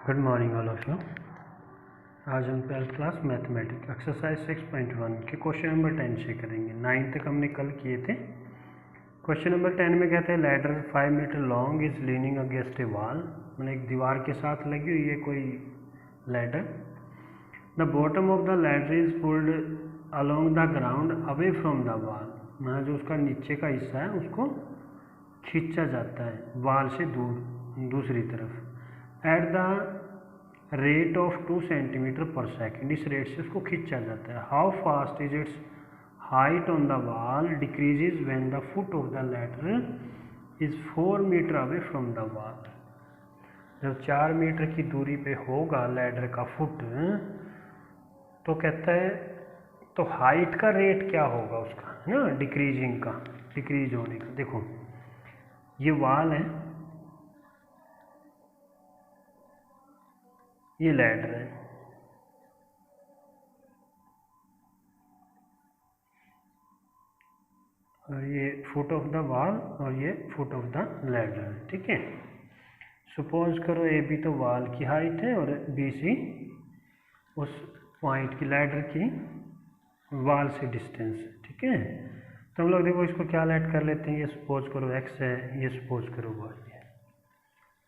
Good morning all of you. आज हम 12th class mathematics exercise 6.1 के क्वेश्चन नंबर 10 से करेंगे। 9 तक हमने कल किए थे। क्वेश्चन नंबर 10 में कहते हैं ladder 5 metre long is leaning against a wall, मैंने एक दीवार के साथ लगी हुई है कोई ladder. The bottom of the ladder is pulled along the ground away from the wall, मतलब जो उसका नीचे का हिस्सा है उसको खींचा जाता है वॉल से दूर दूसरी तरफ। At the rate of 2 centimetre per second, इस रेट से उसको खींचा जाता है। How fast is its height on the wall decreases when the foot of the ladder is 4 metre away from the wall. जब 4 मीटर की दूरी पे होगा लैडर का फुट, तो कहता है तो हाइट का रेट क्या होगा उसका, है ना, डिक्रीजिंग का, डिक्रीज होने का। देखो ये वॉल है, ये लैडर है, और ये फुट ऑफ द वॉल और ये फुट ऑफ द लैडर है। ठीक है, सपोज करो ए बी तो वॉल की हाइट है और बी सी उस पॉइंट की लैडर की वॉल से डिस्टेंस। ठीक है, तो हम लोग देखो इसको क्या लेट कर लेते हैं, ये सपोज करो एक्स है, ये सपोज करो वाई है,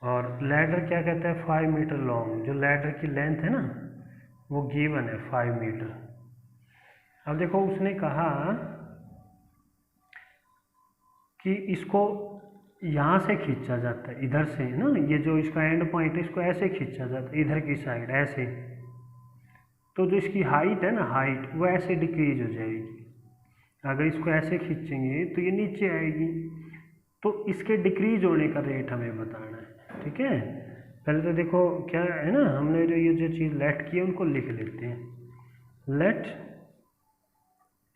और लैडर क्या कहता है 5 मीटर लॉन्ग, जो लैडर की लेंथ है ना वो गिवन है 5 मीटर। अब देखो उसने कहा कि इसको यहाँ से खींचा जाता है, इधर से ना, ये जो इसका एंड पॉइंट है इसको ऐसे खींचा जाता है इधर की साइड ऐसे, तो जो इसकी हाइट है ना, हाइट वो ऐसे डिक्रीज हो जाएगी। अगर इसको ऐसे खींचेंगे तो ये नीचे आएगी, तो इसके डिक्रीज होने का रेट हमें बताना है। ठीक है, पहले तो देखो क्या है ना, हमने जो चीज़ लेट की है उनको लिख लेते हैं। Let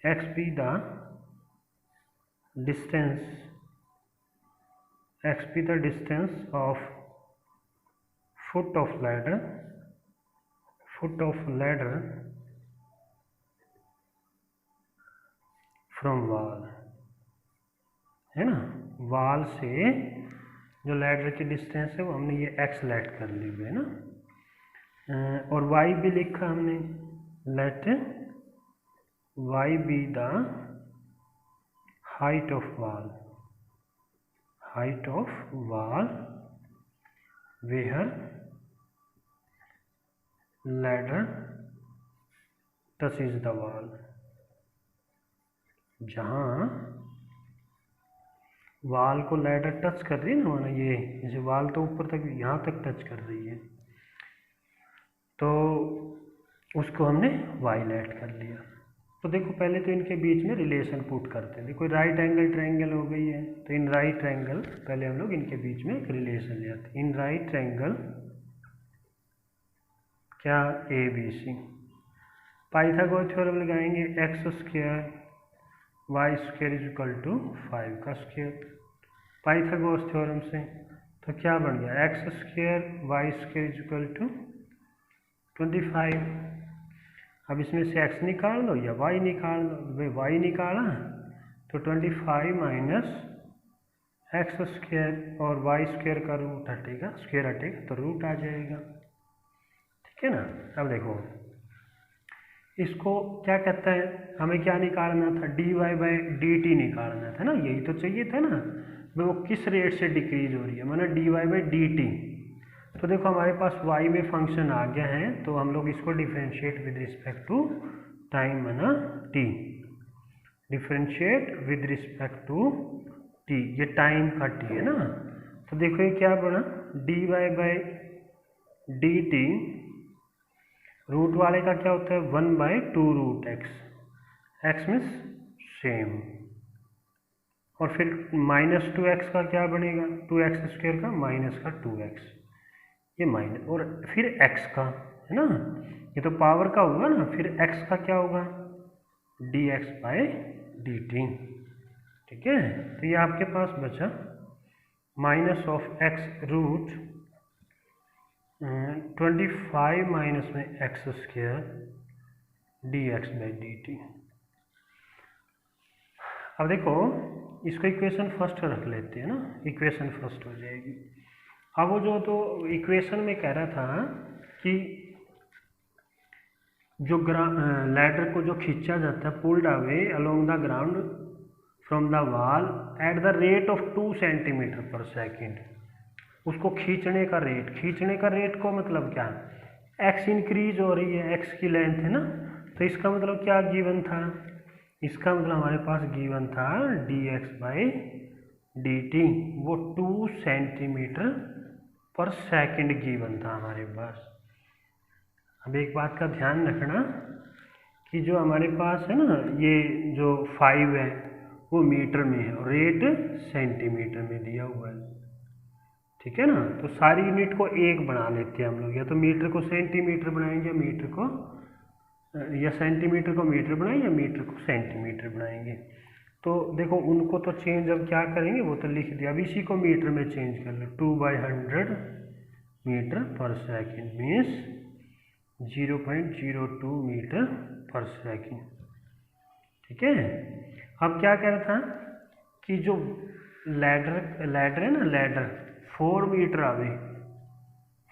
x be the distance, x be the distance of foot of ladder, foot of ladder from wall, है ना, वॉल से जो लैडर की डिस्टेंस है वो हमने ये एक्स लेट कर ली हुई है ना, और वाई भी लिखा हमने, let y be the height of wall, height of wall where ladder touches the wall, जहाँ वाल को लैडर टच कर रही है ना, माना ये जैसे वाल तो ऊपर तक यहाँ तक टच कर रही है, तो उसको हमने वाई लेट कर लिया। तो देखो पहले तो इनके बीच में रिलेशन पुट करते हैं। देखो राइट एंगल ट्रायंगल हो गई है, तो इन राइट ट्रायंगल पहले हम लोग इनके बीच में एक रिलेशन ले आते हैं। इन राइट ट्रायंगल क्या A B C, Pythagoras theorem लगाएंगे, X square Y square is equal to 5 का स्क्वायर, पाइथागोरस थ्योरम से। तो क्या बन गया, x square Y square is equal to 25। अब इसमें से एक्स निकाल लो या वाई निकाल लो, भाई वाई निकाला तो 25 माइनस एक्स स्क्वायर और वाई स्क्वायर का रूट हटेगा, स्क्वायर हटेगा तो रूट आ जाएगा। ठीक है ना। अब देखो इसको क्या कहता है, हमें क्या निकालना था, d y by d t निकालना था ना, यही तो चाहिए था ना, वो किस रेट से डिक्रीज हो रही है, माना d y by d t. तो देखो हमारे पास y में फंक्शन आ गया है, तो हम लोग इसको differentiate with respect to time माना t, differentiate with respect to t, ये टाइम का t है ना। तो देखो ये क्या बना, d y by d t, root वाले का क्या होता है 1/2 root x, x means same, और फिर -2x का क्या बनेगा, 2x स्क्वायर का माइनस का 2x, ये माइनस, और फिर x का, है ना, ये तो पावर का होगा ना, फिर x का क्या होगा dx बाई dt। ठीक है, तो ये आपके पास बचा minus of x root 25 minus में x square dx by dt। अब देखो इसको इक्वेशन फर्स्ट रख लेते हैं ना, इक्वेशन फर्स्ट हो जाएगी। अब वो जो तो इक्वेशन में कह रहा था कि जो लैडर को जो खींचा जाता है pulled away along the ground from the wall at the rate of 2 centimetre per second, उसको खींचने का रेट को मतलब क्या है, एक्स इंक्रीज हो रही है, एक्स की लेंथ है ना, तो इसका मतलब क्या गिवन था, इसका मतलब हमारे पास गिवन था dx बाई dt, वो 2 सेंटीमीटर पर सेकेंड गिवन था हमारे पास। अब एक बात का ध्यान रखना कि जो हमारे पास है ना ये जो 5 है वो मीटर में है और रेट सेंटीमीटर में दिया हुआ है, ठीक है ना। तो सारी यूनिट को एक बना लेते हैं हम लोग, या तो मीटर को सेंटीमीटर बनाएंगे, मीटर को या सेंटीमीटर को मीटर बनाएंगे, या मीटर को सेंटीमीटर बनाएंगे। तो देखो उनको तो चेंज अब क्या करेंगे, वो तो लिख दिया, अब इसी को मीटर में चेंज कर लो, 2/100 मीटर पर सेकेंड मीन्स 0.02 मीटर पर सेकेंड, ठीक है। अब क्या कह रहा था कि जो लैडर है ना, ladder 4 metre away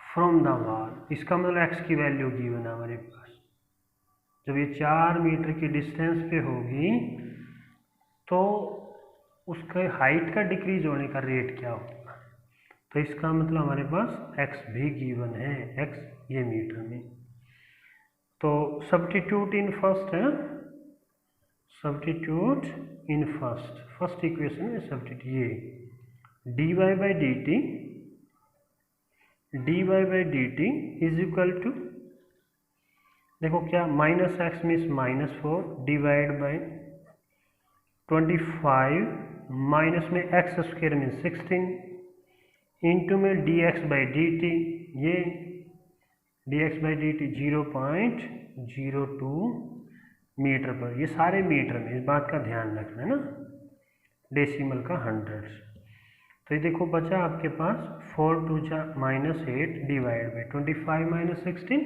from the wall, इसका मतलब एक्स की वैल्यू गिवन है हमारे पास। जब ये 4 मीटर की डिस्टेंस पे होगी तो उसके हाइट का डिक्रीज होने का रेट क्या होगा, तो इसका मतलब हमारे पास एक्स भी गिवन है, एक्स ये मीटर में। तो सब्स्टिट्यूट इन फर्स्ट है, सब्स्टिट्यूट इन फर्स्ट इक्वेशन में सब्स्टिट्यूट, ये dy by d t is equal to, देखो क्या minus x means -4 divide by 25 minus में एक्स स्क्वायर मीन्स 16 इंटू में dx बाई डी टी, ये dx by d t 0.02 metre per, ये सारे metre में, इस बात का ध्यान रखना है ना, डेसिमल का हंड्रेड्स। तो ये देखो बचा आपके पास 4 2 -8 डिवाइड बाई 25 माइनस 16,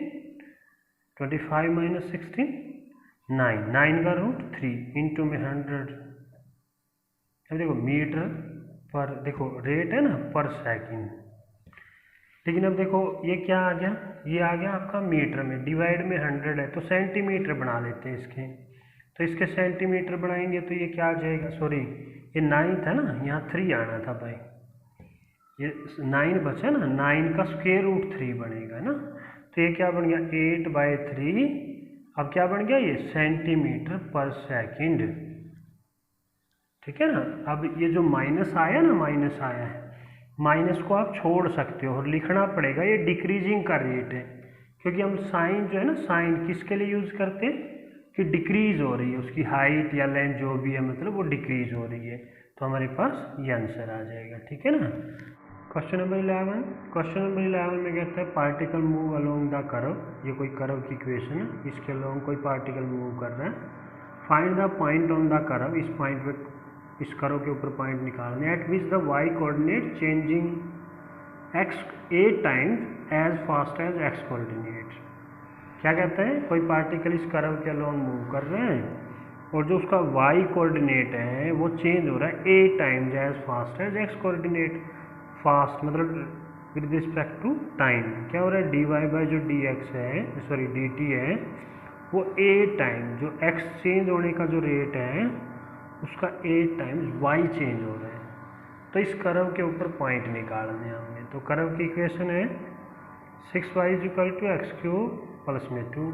25 माइनस 16 9 का रूट 3 इंटू में 100। अब देखो मीटर पर, देखो रेट है ना पर सेकंड, लेकिन अब देखो ये क्या आ गया, ये आ गया आपका मीटर में, डिवाइड में 100 है तो सेंटीमीटर बना लेते हैं इसके, तो इसके सेंटीमीटर बनाएंगे तो ये क्या आ जाएगा, सॉरी ये 9 था ना, यहाँ 3 आना था भाई, ये 9 बचा ना, 9 का स्क्वायर रूट 3 बनेगा ना, तो ये क्या बन गया 8/3, अब क्या बन गया ये सेंटीमीटर पर सेकंड, ठीक है ना। अब ये जो माइनस आया ना, माइनस आया है, माइनस को आप छोड़ सकते हो और लिखना पड़ेगा ये डिक्रीजिंग का रेट है, क्योंकि हम साइन जो है ना, साइन किसके लिए यूज करते हैं कि डिक्रीज हो रही है उसकी हाइट या लेंथ जो भी है, मतलब वो डिक्रीज हो रही है, तो हमारे पास ये आंसर आ जाएगा, ठीक है ना। क्वेश्चन नंबर 11 में कहता है particle move along the curve, ये कोई कर्व की इक्वेशन है, इसके अलोंग कोई पार्टिकल मूव कर रहा है, find the point on the curve, इस पॉइंट पे, इस कर्व के ऊपर पॉइंट निकालने, at which the y coordinate changing x 8 times as fast as x coordinate. क्या कहते हैं, कोई पार्टिकल इस कर्व के अलोंग मूव कर रहे हैं और जो उसका y कोऑर्डिनेट है वो चेंज हो रहा है 8 times as fast as x coordinate, fast मतलब विद रिस्पेक्ट टू टाइम, क्या हो रहा है dy बाई जो dx है, सॉरी dt है, वो 8 टाइम, जो x चेंज होने का जो रेट है उसका 8 टाइम्स y चेंज हो रहा है, तो इस कर्व के ऊपर पॉइंट निकालने हमने, तो कर्व की इक्वेशन है 6y = x³ प्लस में 2,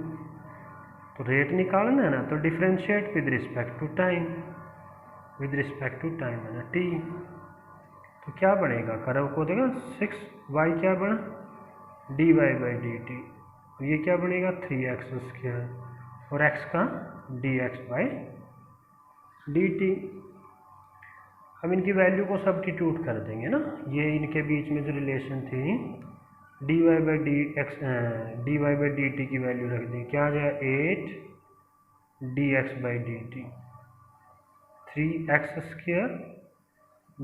तो रेट निकालना है ना, तो differentiate with respect to time, with respect to time है ना t, तो क्या बनेगा कर्व को देगा 6y क्या बना dy बाई dt, और ये क्या बनेगा 3x² और x का dx बाई dt। अब इनकी वैल्यू को सब्स्टिट्यूट कर देंगे ना, ये इनके बीच में जो रिलेशन थी dy बाई dt की वैल्यू रख देंगे, क्या आ जाएगा 8 dx by dt, 3x²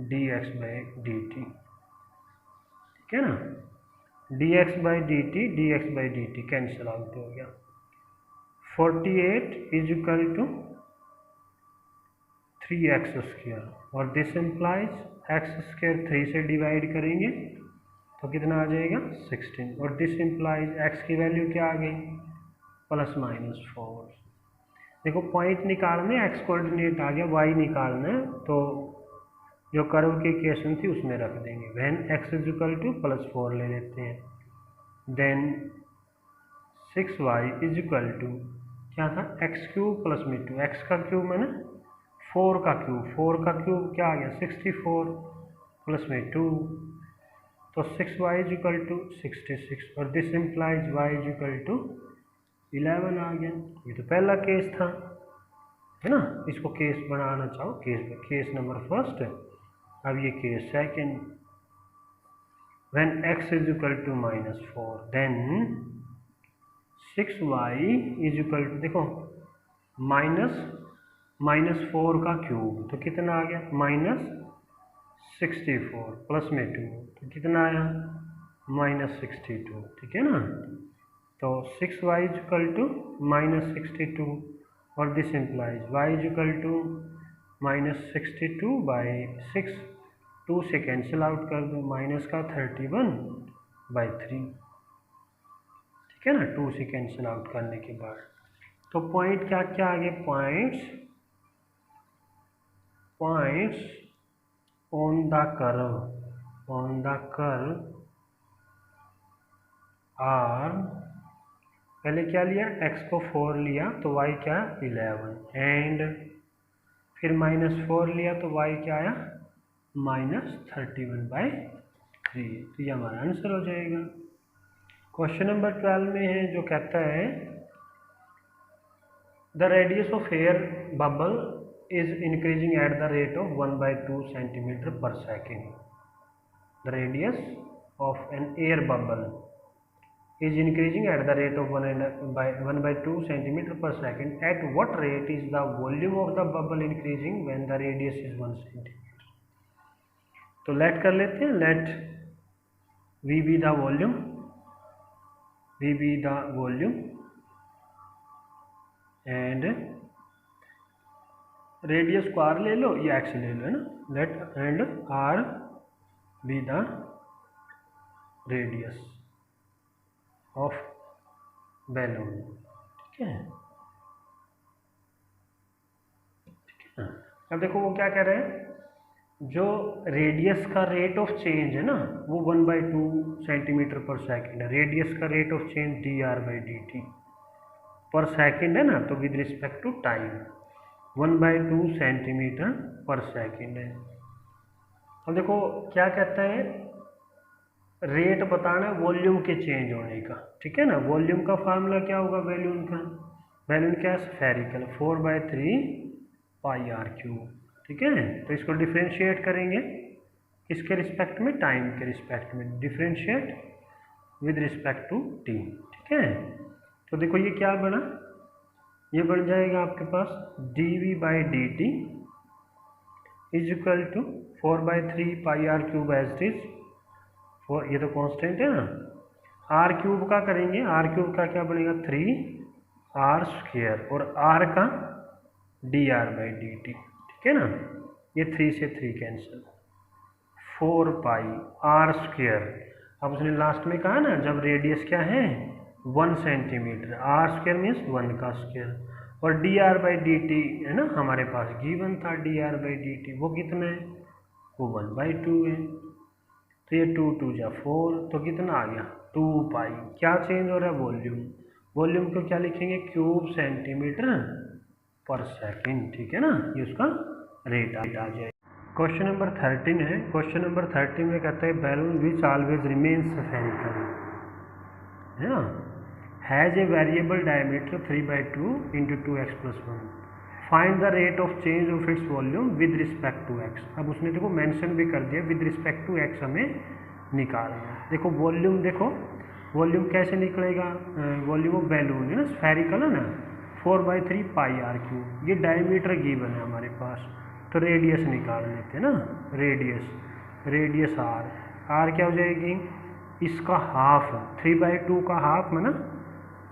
dx by dt, ठीक है ना, dx by dt cancel out हो गया, 48 = 3x² और दिस इम्प्लाइज x² 3 से डिवाइड करेंगे तो कितना आ जाएगा 16, और दिस इम्प्लाइज x की वैल्यू क्या आ गई ±4। देखो पॉइंट निकालने x कोऑर्डिनेट आ गया, y निकालना है तो जो कर्व की इक्वेशन थी उसमें रख देंगे। व्हेन x = +4 ले लेते हैं, देन 6y = क्या था x³ + में 2, x का क्यूब मैंने 4 का क्यूब, 4 का क्यूब क्या आ गया 64 + में 2, तो 6y = 66, और दिस इम्प्लाइज y = 11 आ गया। ये तो पहला केस था, है ना, इसको केस बनाना चाहो केस नंबर फर्स्ट। अब ये case second, when x = -4 then 6y = देखो -4 का क्यूब तो कितना आ गया -64 + में 2 तो कितना आया -62, ठीक है ना। तो 6y = -62, और दिस इम्प्लाइज y = -62/6, 2 से कैंसिल आउट कर दो, माइनस का 31/3, ठीक है ना, 2 से कैंसिल आउट करने के बाद। तो पॉइंट क्या क्या आ गए, points on the curve are, पहले क्या लिया x को 4 लिया तो y क्या 11, एंड फिर -4 लिया तो y क्या आया -31/3। तो ये हमारा आंसर हो जाएगा। क्वेश्चन नंबर 12 में है जो कहता है the radius of air bubble is increasing at the rate of 1/2 cm/s। The radius of an air bubble is increasing at the rate of 1/2 cm/s. At what rate is the volume of the bubble increasing when the radius is 1 cm? तो let कर लेते हैं, let V be the volume and radius को r ले लो या x ले लो, है ना, let and r be the radius of balloon, ठीक है। अब देखो वो क्या कह रहे हैं, जो रेडियस का रेट ऑफ चेंज है ना वो 1/2 cm/s है। रेडियस का रेट ऑफ चेंज dr/dt पर सेकेंड है ना, तो with respect to time 1/2 cm/s है। अब देखो क्या कहता है, रेट बताना है वॉल्यूम के चेंज होने का, ठीक है ना। वॉल्यूम का फार्मूला क्या होगा बैलून का, बैलून क्या है स्फेरिकल, 4/3 πr³, ठीक है। तो इसको डिफ्रेंशिएट करेंगे किसके रिस्पेक्ट में, टाइम के रिस्पेक्ट में, differentiate with respect to t, ठीक है। तो देखो ये क्या बना, ये बन जाएगा आपके पास dv/dt = 4/3 πr³ as it is, और ये तो कांस्टेंट है ना। r³ का करेंगे, r³ का क्या बनेगा 3r², और r का dr/dt, ठीक है ना। ये 3 से 3 कैंसिल, 4πr²। अब उसने लास्ट में कहा ना जब रेडियस क्या है 1 सेंटीमीटर, r² मीन्स 1 का स्क्वायर, और dr/dt है ना हमारे पास गिवन था, dr/dt वो कितना है वो 1/2 है। तो ये 2 2 जा 4, तो कितना आ गया 2π। क्या चेंज हो रहा है वॉल्यूम, वॉल्यूम को क्या लिखेंगे क्यूब cm/s, ठीक है ना, ये उसका रेट आ जाए। क्वेश्चन नंबर 13 है। क्वेश्चन नंबर 13 में कहता है balloon which always remains spherical, है ना, has a variable diameter 3/2 × 2x + 1, find the rate of change of its volume with respect to x। अब उसने देखो मेंशन भी कर दिया विद रिस्पेक्ट टू x हमें निकालना है। देखो वॉल्यूम, देखो वॉल्यूम कैसे निकलेगा, वॉल्यूम ऑफ बैलून है ना स्फेरिकल है ना, 4/3 πr³, ये डायमीटर गिवन है हमारे पास, तो रेडियस निकाल लेते हैं ना, रेडियस r क्या हो जाएगी, इसका हाफ 3/2 का हाफ में ना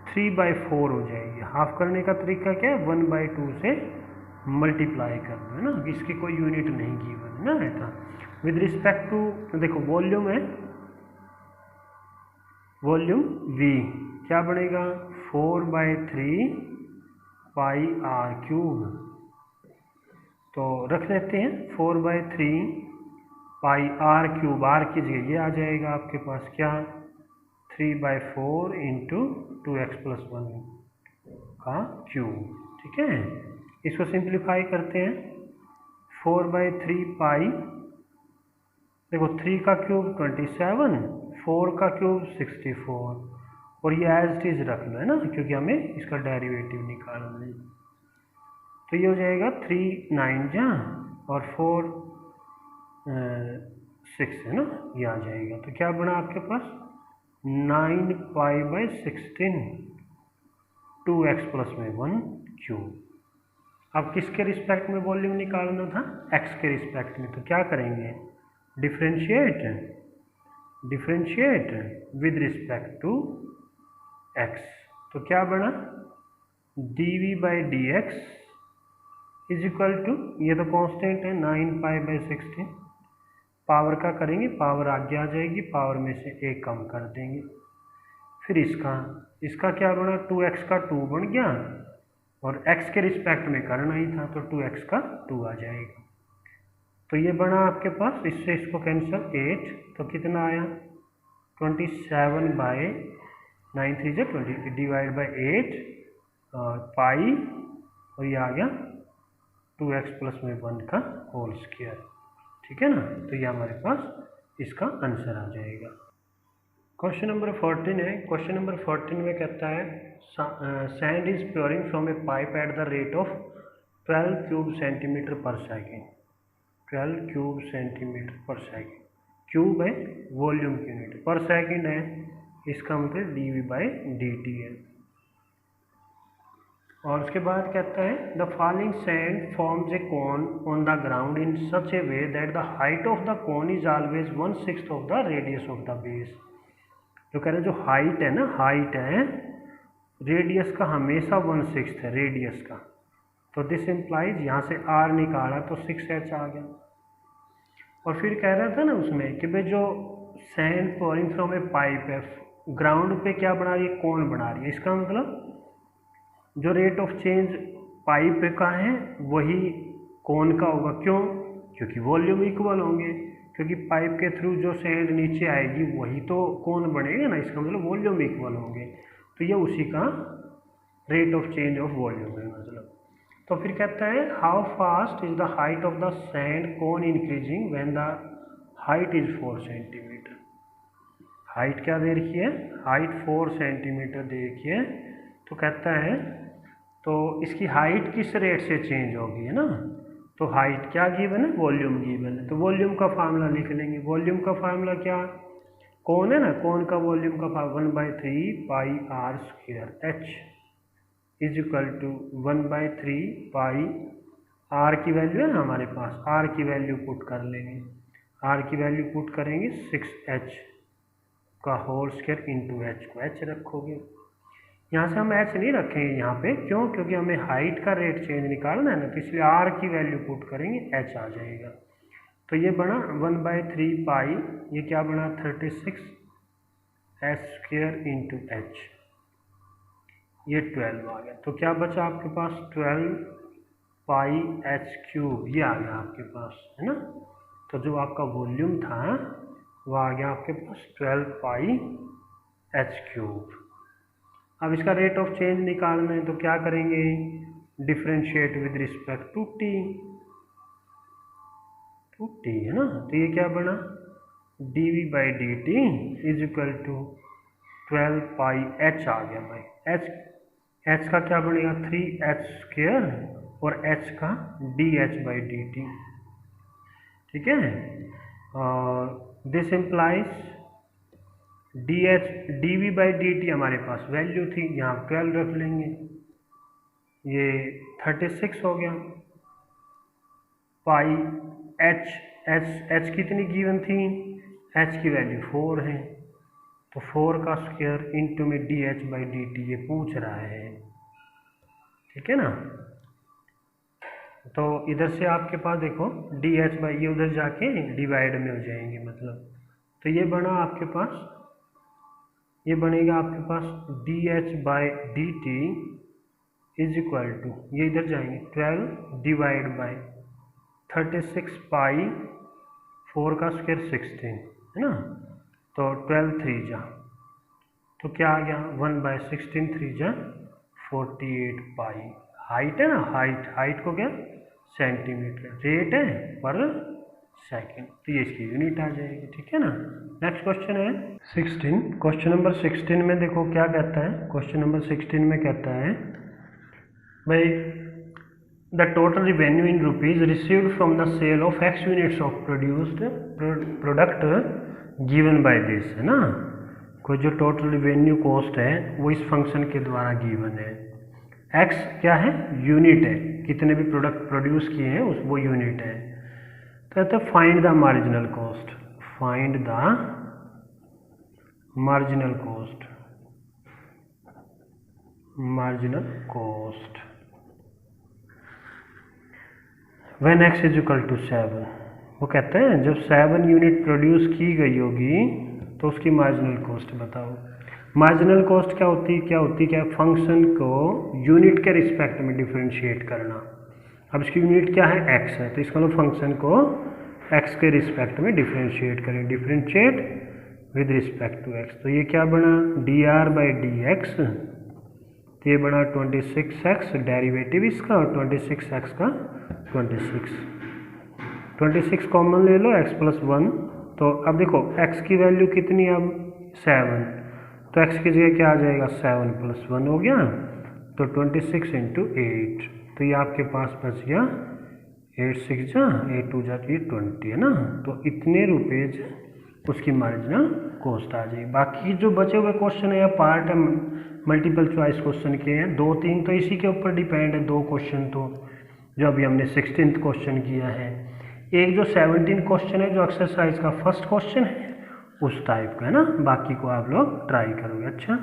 3/4 हो जाएगी। हाफ करने का तरीका क्या है 1/2 से मल्टीप्लाई कर दो, है ना, इसकी कोई यूनिट नहीं गिवन है ना ऐसा। विद रिस्पेक्ट टू देखो वॉल्यूम है वॉल्यूम V क्या बनेगा 4/3 पाई आर क्यूब। तो रख लेते हैं 4/3 पाई आर क्यूब, आर की जगह ये आ जाएगा आपके पास क्या 3/4 इंटू 2x+1 का क्यूब। ठीक है, इसको सिंप्लीफाई करते हैं 4/3 पाई, देखो 3 का क्यूब 27, 4 का क्यूब 64, और ये एज इट इज रख लो है ना, क्योंकि हमें इसका डेरिवेटिव निकालना है। तो ये हो जाएगा 3 9 जा और 4 6 है ना, ये आ जाएगा। तो क्या बना आपके पास 9π/16 2x+1 क्यूब। अब किसके रिस्पेक्ट में वॉल्यूम निकालना था, x के रिस्पेक्ट में। तो क्या करेंगे differentiate with respect to x। तो क्या बना dv/dx इज इक्वल टू, ये तो कांस्टेंट है 9π/16, पावर का करेंगे, पावर आगे आ जाएगी, पावर में से एक कम कर देंगे। फिर इसका क्या बना 2x का 2 बन गया, और x के रिस्पेक्ट में करना ही था तो 2x का 2 आ जाएगा। तो ये बना आपके पास, इससे इसको कैंसिल 8, तो कितना आया 27/9 3 20 डिवाइड बाई 8 पाई, और ये आ गया 2x+1 का होल स्क्वायर। ठीक है ना, तो ये हमारे पास इसका आंसर आ जाएगा। क्वेश्चन नंबर 14 है। क्वेश्चन नंबर 14 में कहता है sand is pouring from a pipe at the rate of 12 cube centimetre per second. 12 cube centimetre per second, cube है वॉल्यूम की यूनिट, पर सेकेंड है, इसका मतलब dv/dt है। और उसके बाद कहता है the following sand forms a cone on the ground in such A way that the height of the cone is always 1/6 of the radius of the base. जो कह रहे हैं जो हाइट है ना, हाइट है, रेडियस का हमेशा 1/6 है रेडियस का। तो दिस इम्प्लाइज, यहाँ से r निकाला तो 6h आ गया। और फिर कह रहा था ना उसमें कि भाई जो sand pouring from a pipe है, ग्राउंड पे क्या बना रही है, कोन बना रही है। इसका मतलब जो रेट ऑफ चेंज पाइप का है वही कोन का होगा। क्यों? क्योंकि वॉल्यूम इक्वल होंगे, क्योंकि पाइप के थ्रू जो सैंड नीचे आएगी वही तो कोन बनेगा ना, इसका मतलब वॉल्यूम इक्वल होंगे। तो ये उसी का rate of change of volume है मतलब। तो फिर कहता है how fast is the height of the sand cone increasing when the height is 4 centimetre. Height क्या दे रखी है, हाइट 4 सेंटीमीटर दे रखी है। तो कहता है तो इसकी हाइट किस रेट से चेंज होगी, है ना। तो हाइट क्या गिवन है, वॉल्यूम गिवन है। तो वॉल्यूम का फार्मूला लिख लेंगे। वॉल्यूम का फार्मूला क्या, कौन है ना, कौन का वॉल्यूम का 1/3 pi r square h is equal to 1/3 pi, r की वैल्यू है ना हमारे पास, r की वैल्यू पुट कर लेंगे। r की वैल्यू पुट करेंगे 6h का होल स्क्वायर इंटू h को h रखोगे। यहाँ से हम h नहीं रखेंगे यहाँ पे, क्यों? क्योंकि हमें हाइट का रेट चेंज निकालना है ना, तो इसलिए r की वैल्यू पुट करेंगे, h आ जाएगा। तो ये बना 1/3 पाई, ये क्या बना 36 h स्क्वायर इंटू h, ये 12 आ गया। तो क्या बचा आपके पास 12 पाई h क्यूब, ये आ गया आपके पास, है ना। तो जो आपका वॉल्यूम था वो आ गया आपके पास 12 पाई h क्यूब। अब इसका रेट ऑफ चेंज निकालना है तो क्या करेंगे, differentiate with respect to t, है ना। तो ये क्या बना dv/dt is equal to 12 pi h आ गया भाई। h का क्या बनेगा 3h स्क्वायर और h का dh/dt, ठीक है। और दिस इम्प्लाइज dv/dt हमारे पास वैल्यू थी, यहाँ 12 रख लेंगे, ये 36 हो गया पाई h कितनी गिवन थी, h की वैल्यू 4 है, तो 4 का स्क्वायर इंटू में dh/dt ये पूछ रहा है, ठीक है ना। तो इधर से आपके पास देखो dh बाई, ये उधर जाके डिवाइड में हो जाएंगे मतलब। तो ये बना आपके पास, ये बनेगा आपके पास dh/dt इज इक्वल टू, ये इधर जाएंगे 12 डिवाइड बाई 36 पाई 4 का स्क्वायर 16 है ना, तो 12 3 जा, तो क्या आ गया 1/16 3 जा 48 पाई। हाइट है ना, हाइट को क्या सेंटीमीटर, रेट है पर सेकंड, तो ये इसकी यूनिट आ जाएगी। ठीक है ना। नेक्स्ट क्वेश्चन है 16, क्वेश्चन नंबर 16 में देखो क्या कहता है। क्वेश्चन नंबर 16 में कहता है भाई the total revenue in rupees received from the sale of x units of produced product given by this, है ना। कोई जो टोटल रिवेन्यू कॉस्ट है वो इस फंक्शन के द्वारा गिवन है। x क्या है, यूनिट है, कितने भी प्रोडक्ट प्रोड्यूस किए हैं उस वो यूनिट है। तो कहते हैं find the marginal cost, find the marginal cost, marginal cost when x is equal to 7। वो कहते हैं जब 7 यूनिट प्रोड्यूस की गई होगी तो उसकी मार्जिनल कॉस्ट बताओ। मार्जिनल कॉस्ट क्या होती है फंक्शन को यूनिट के रिस्पेक्ट में डिफरेंशिएट करना। अब इसकी यूनिट क्या है, x है, तो इसका मतलब फंक्शन को x के रिस्पेक्ट में डिफरेंशिएट करें, differentiate with respect to x। तो ये क्या बना dr/dx, तो ये बना 26x, डेरिवेटिव इसका, और 26x का 26 कॉमन ले लो, x + 1। तो अब देखो x की वैल्यू कितनी है अब 7, तो x की जगह क्या आ जाएगा 7 + 1 हो गया, तो 26 × 8, तो ये आपके पास बच गया 8 6 जा 8 2 जा 20 है ना। तो इतने रुपये उसकी मार्जिनल कॉस्ट आ जाएगी। बाकी जो बचे हुए क्वेश्चन है या पार्ट है मल्टीपल चॉइस क्वेश्चन के हैं, 2-3 तो इसी के ऊपर डिपेंड है, 2 क्वेश्चन तो जो अभी हमने 16th क्वेश्चन किया है, एक जो 17 क्वेश्चन है जो एक्सरसाइज का फर्स्ट क्वेश्चन है उस टाइप का है ना। बाकी को आप लोग ट्राई करोगे। अच्छा।